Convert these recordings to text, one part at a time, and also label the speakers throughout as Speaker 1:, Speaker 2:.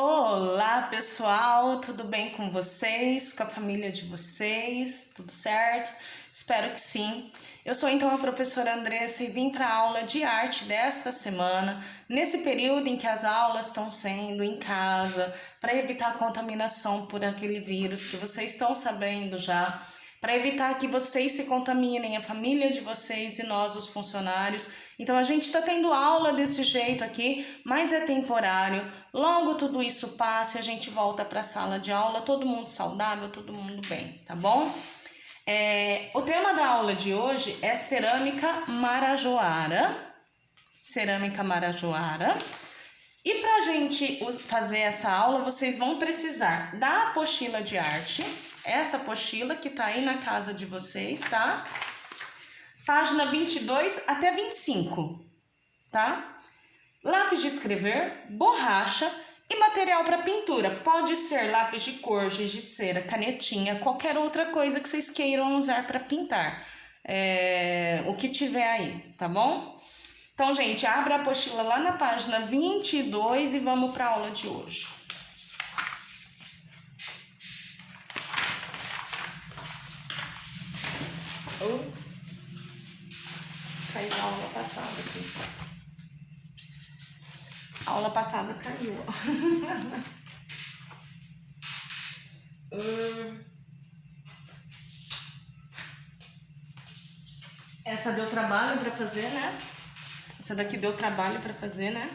Speaker 1: Olá pessoal, tudo bem com vocês, com a família de vocês, tudo certo? Espero que sim. Eu sou então a professora Andressa e vim para a aula de arte desta semana, nesse período em que as aulas estão sendo em casa, para evitar a contaminação por aquele vírus que vocês estão sabendo já, para evitar que vocês se contaminem, a família de vocês e nós, os funcionários. Então a gente está tendo aula desse jeito aqui, mas é temporário. Logo tudo isso passa e a gente volta para a sala de aula, todo mundo saudável, todo mundo bem, tá bom? O tema da aula de hoje é cerâmica marajoara. Cerâmica marajoara. E para a gente fazer essa aula, vocês vão precisar da apostila de arte. Essa apostila que tá aí na casa de vocês, tá? Página 22 até 25, tá? Lápis de escrever, borracha e material para pintura. Pode ser lápis de cor, giz de cera, canetinha, qualquer outra coisa que vocês queiram usar para pintar. O que tiver aí, tá bom? Então, gente, abre a apostila lá na página 22 e vamos para a aula de hoje. Caiu a aula passada aqui. A aula passada caiu, ó. Essa deu trabalho para fazer, né? Essa daqui deu trabalho para fazer, né?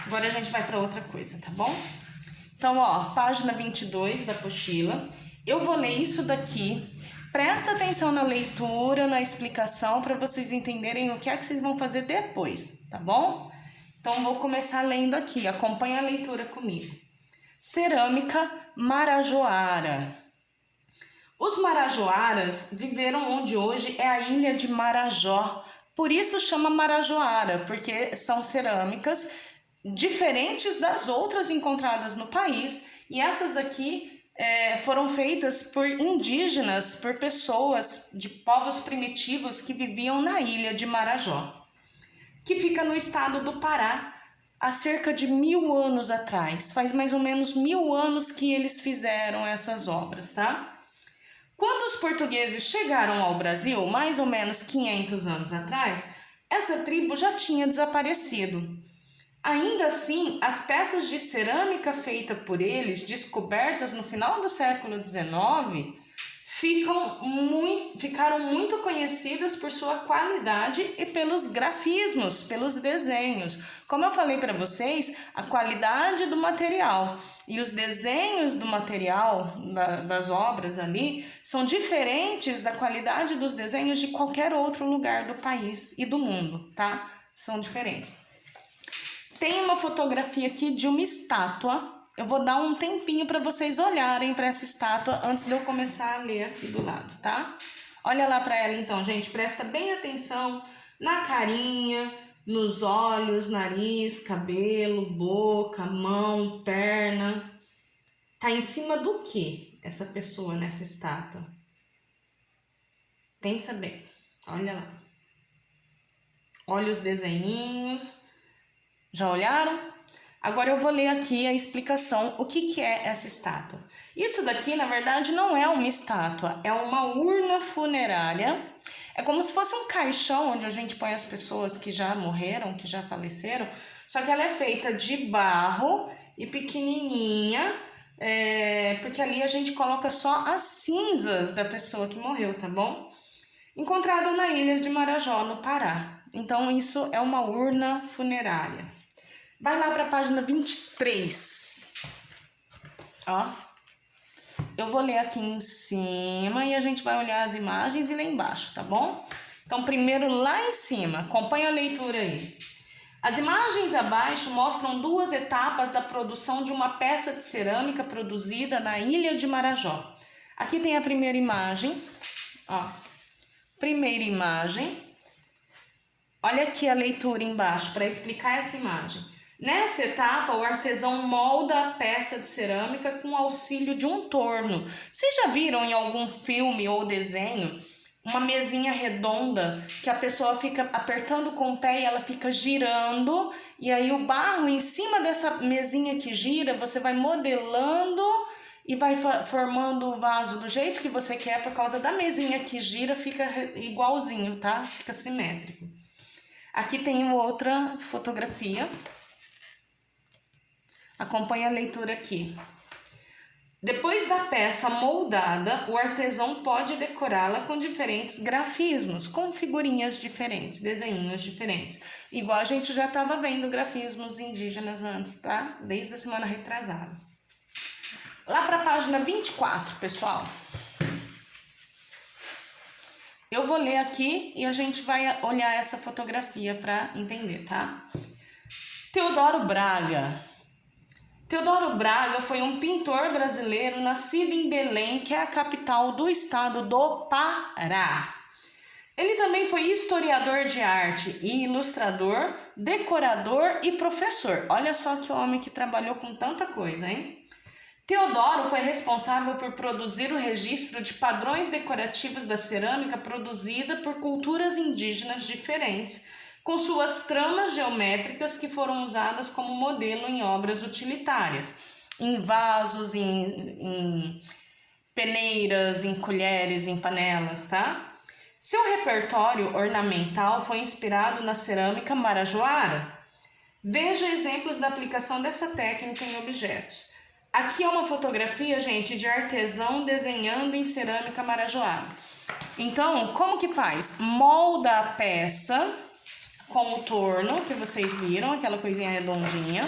Speaker 1: Agora a gente vai para outra coisa, tá bom? Então, ó, página 22 da apostila. Eu vou ler isso daqui. Presta atenção na leitura, na explicação, para vocês entenderem o que é que vocês vão fazer depois, tá bom? Então, vou começar lendo aqui. Acompanha a leitura comigo. Cerâmica marajoara. Os marajoaras viveram onde hoje é a ilha de Marajó. Por isso chama marajoara, porque são cerâmicas diferentes das outras encontradas no país. E essas daqui foram feitas por indígenas, por pessoas de povos primitivos que viviam na ilha de Marajó, que fica no estado do Pará, há cerca de 1000 anos atrás. Faz mais ou menos 1000 anos que eles fizeram essas obras, tá? Quando os portugueses chegaram ao Brasil, mais ou menos 500 anos atrás, essa tribo já tinha desaparecido. Ainda assim, as peças de cerâmica feitas por eles, descobertas no final do século XIX, ficaram muito conhecidas por sua qualidade e pelos grafismos, pelos desenhos. Como eu falei para vocês, a qualidade do material e os desenhos do material das obras ali são diferentes da qualidade dos desenhos de qualquer outro lugar do país e do mundo, tá? São diferentes. Tem uma fotografia aqui de uma estátua. Eu vou dar um tempinho para vocês olharem para essa estátua antes de eu começar a ler aqui do lado, tá? Olha lá para ela então, gente. Presta bem atenção na carinha, nos olhos, nariz, cabelo, boca, mão, perna. Tá em cima do que essa pessoa nessa estátua? Pensa bem. Olha lá. Olha os desenhinhos. Já olharam? Agora eu vou ler aqui a explicação, o que é essa estátua. Isso daqui, na verdade, não é uma estátua, é uma urna funerária. É como se fosse um caixão onde a gente põe as pessoas que já morreram, que já faleceram, só que ela é feita de barro e pequenininha, porque ali a gente coloca só as cinzas da pessoa que morreu, tá bom? Encontrada na ilha de Marajó, no Pará. Então, isso é uma urna funerária. Vai lá para a página 23. Ó. Eu vou ler aqui em cima e a gente vai olhar as imagens e lá embaixo, tá bom? Então, primeiro lá em cima, acompanha a leitura aí. As imagens abaixo mostram 2 etapas da produção de uma peça de cerâmica produzida na ilha de Marajó. Aqui tem a primeira imagem, ó. Primeira imagem. Olha aqui a leitura embaixo para explicar essa imagem. Nessa etapa, o artesão molda a peça de cerâmica com o auxílio de um torno. Vocês já viram em algum filme ou desenho uma mesinha redonda que a pessoa fica apertando com o pé e ela fica girando, e aí o barro em cima dessa mesinha que gira, você vai modelando e vai formando o vaso do jeito que você quer. Por causa da mesinha que gira, fica igualzinho, tá? Fica simétrico. Aqui tem outra fotografia. Acompanha a leitura aqui. Depois da peça moldada, o artesão pode decorá-la com diferentes grafismos, com figurinhas diferentes, desenhos diferentes. Igual a gente já estava vendo grafismos indígenas antes, tá? Desde a semana retrasada. Lá para a página 24, pessoal. Eu vou ler aqui e a gente vai olhar essa fotografia para entender, tá? Teodoro Braga. Teodoro Braga foi um pintor brasileiro nascido em Belém, que é a capital do estado do Pará. Ele também foi historiador de arte e ilustrador, decorador e professor. Olha só que homem que trabalhou com tanta coisa, hein? Teodoro foi responsável por produzir o registro de padrões decorativos da cerâmica produzida por culturas indígenas diferentes, com suas tramas geométricas que foram usadas como modelo em obras utilitárias, em vasos, em peneiras, em colheres, em panelas, tá? Seu repertório ornamental foi inspirado na cerâmica marajoara. Veja exemplos da aplicação dessa técnica em objetos. Aqui é uma fotografia, gente, de artesão desenhando em cerâmica marajoara. Então, como que faz? Molda a peça com o torno, que vocês viram, aquela coisinha redondinha,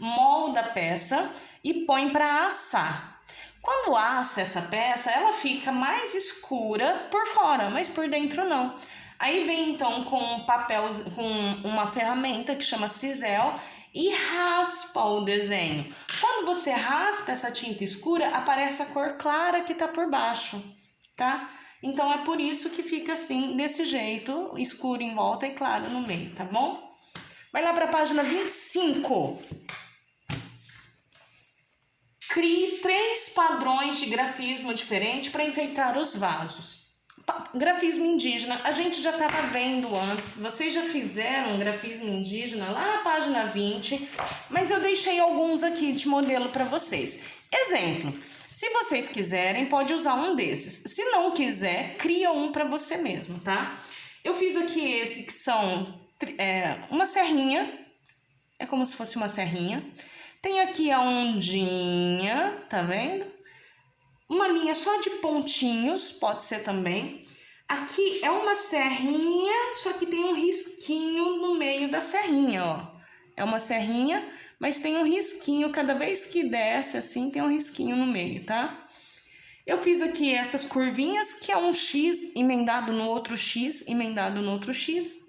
Speaker 1: molda a peça e põe para assar. Quando assa essa peça, ela fica mais escura por fora, mas por dentro não. Aí vem então com um papel, com uma ferramenta que chama cisel e raspa o desenho. Quando você raspa essa tinta escura, aparece a cor clara que tá por baixo, tá? Então é por isso que fica assim, desse jeito, escuro em volta e claro no meio, tá bom? Vai lá para a página 25. Crie 3 padrões de grafismo diferentes para enfeitar os vasos. Grafismo indígena, a gente já estava vendo antes, vocês já fizeram grafismo indígena lá na página 20, mas eu deixei alguns aqui de modelo para vocês. Exemplo, se vocês quiserem, pode usar um desses. Se não quiser, cria um para você mesmo, tá? Eu fiz aqui esse que são uma serrinha, é como se fosse uma serrinha. Tem aqui a ondinha, tá vendo? Uma linha só de pontinhos, pode ser também. Aqui é uma serrinha, só que tem um risquinho no meio da serrinha, ó. É uma serrinha, mas tem um risquinho, cada vez que desce assim, tem um risquinho no meio, tá? Eu fiz aqui essas curvinhas, que é um X emendado no outro X, emendado no outro X.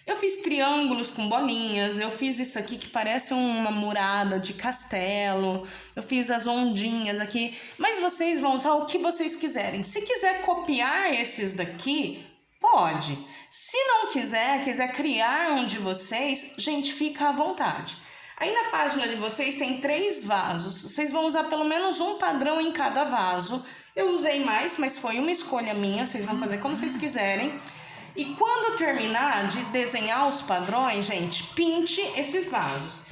Speaker 1: Eu fiz triângulos com bolinhas, eu fiz isso aqui que parece uma murada de castelo, eu fiz as ondinhas aqui, mas vocês vão usar o que vocês quiserem. Se quiser copiar esses daqui, pode. Se não quiser criar um de vocês, gente, fica à vontade. Aí na página de vocês tem 3 vasos, vocês vão usar pelo menos um padrão em cada vaso. Eu usei mais, mas foi uma escolha minha, vocês vão fazer como vocês quiserem. E quando terminar de desenhar os padrões, gente, pinte esses vasos.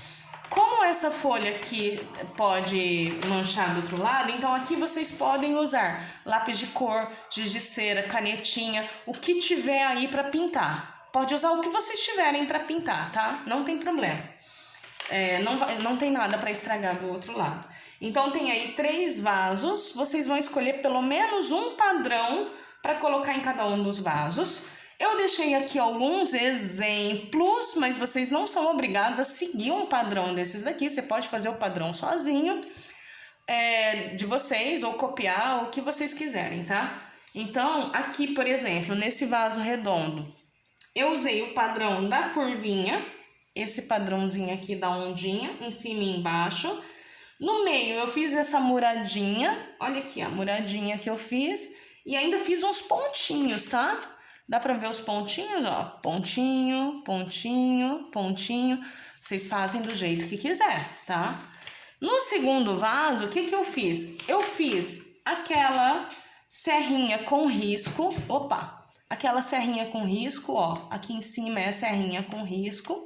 Speaker 1: Como essa folha aqui pode manchar do outro lado, então aqui vocês podem usar lápis de cor, giz de cera, canetinha, o que tiver aí para pintar. Pode usar o que vocês tiverem para pintar, tá? Não tem problema. Não tem nada para estragar do outro lado. Então tem aí 3 vasos, vocês vão escolher pelo menos um padrão para colocar em cada um dos vasos. Eu deixei aqui alguns exemplos, mas vocês não são obrigados a seguir um padrão desses daqui. Você pode fazer o padrão sozinho de vocês, ou copiar o que vocês quiserem, tá? Então, aqui, por exemplo, nesse vaso redondo, eu usei o padrão da curvinha, esse padrãozinho aqui da ondinha, em cima e embaixo. No meio, eu fiz essa muradinha, olha aqui a muradinha que eu fiz, e ainda fiz uns pontinhos, tá? Dá pra ver os pontinhos, ó, pontinho, pontinho, pontinho. Vocês fazem do jeito que quiser, tá? No segundo vaso, o que eu fiz? Eu fiz aquela serrinha com risco, opa, aquela serrinha com risco, ó, aqui em cima é a serrinha com risco.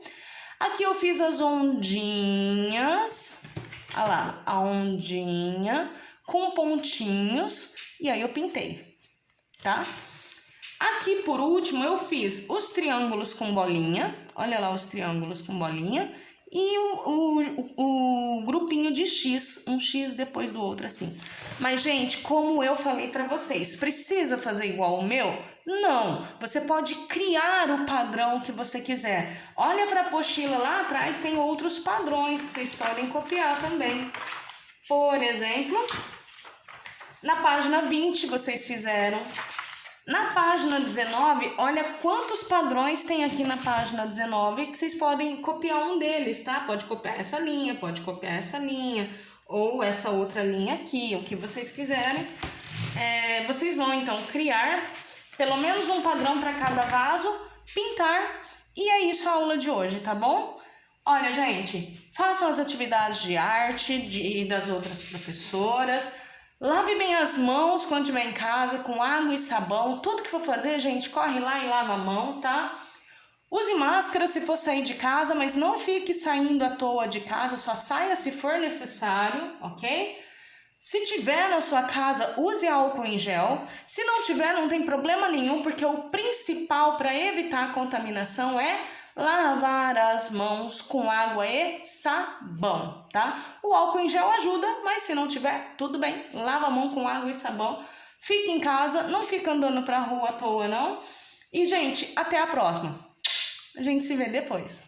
Speaker 1: Aqui eu fiz as ondinhas, olha lá, a ondinha com pontinhos, e aí eu pintei, tá? Aqui por último eu fiz os triângulos com bolinha, olha lá os triângulos com bolinha, e o grupinho de X, um X depois do outro assim. Mas, gente, como eu falei pra vocês, precisa fazer igual o meu? Não, você pode criar o padrão que você quiser. Olha pra apostila lá atrás, tem outros padrões que vocês podem copiar também. Por exemplo, na página 20 vocês fizeram. Na página 19, olha quantos padrões tem aqui na página 19 que vocês podem copiar um deles, tá? Pode copiar essa linha, pode copiar essa linha, ou essa outra linha aqui, o que vocês quiserem. Vocês vão, então, criar pelo menos um padrão para cada vaso, pintar, e é isso a aula de hoje, tá bom? Olha, gente, façam as atividades de arte das outras professoras. Lave bem as mãos quando estiver em casa, com água e sabão. Tudo que for fazer, gente, corre lá e lava a mão, tá? Use máscara se for sair de casa, mas não fique saindo à toa de casa, só saia se for necessário, ok? Se tiver na sua casa, use álcool em gel. Se não tiver, não tem problema nenhum, porque o principal para evitar a contaminação é lavar as mãos com água e sabão, tá? O álcool em gel ajuda, mas se não tiver, tudo bem. Lava a mão com água e sabão. Fique em casa, não fica andando pra rua à toa, não. E, gente, até a próxima. A gente se vê depois.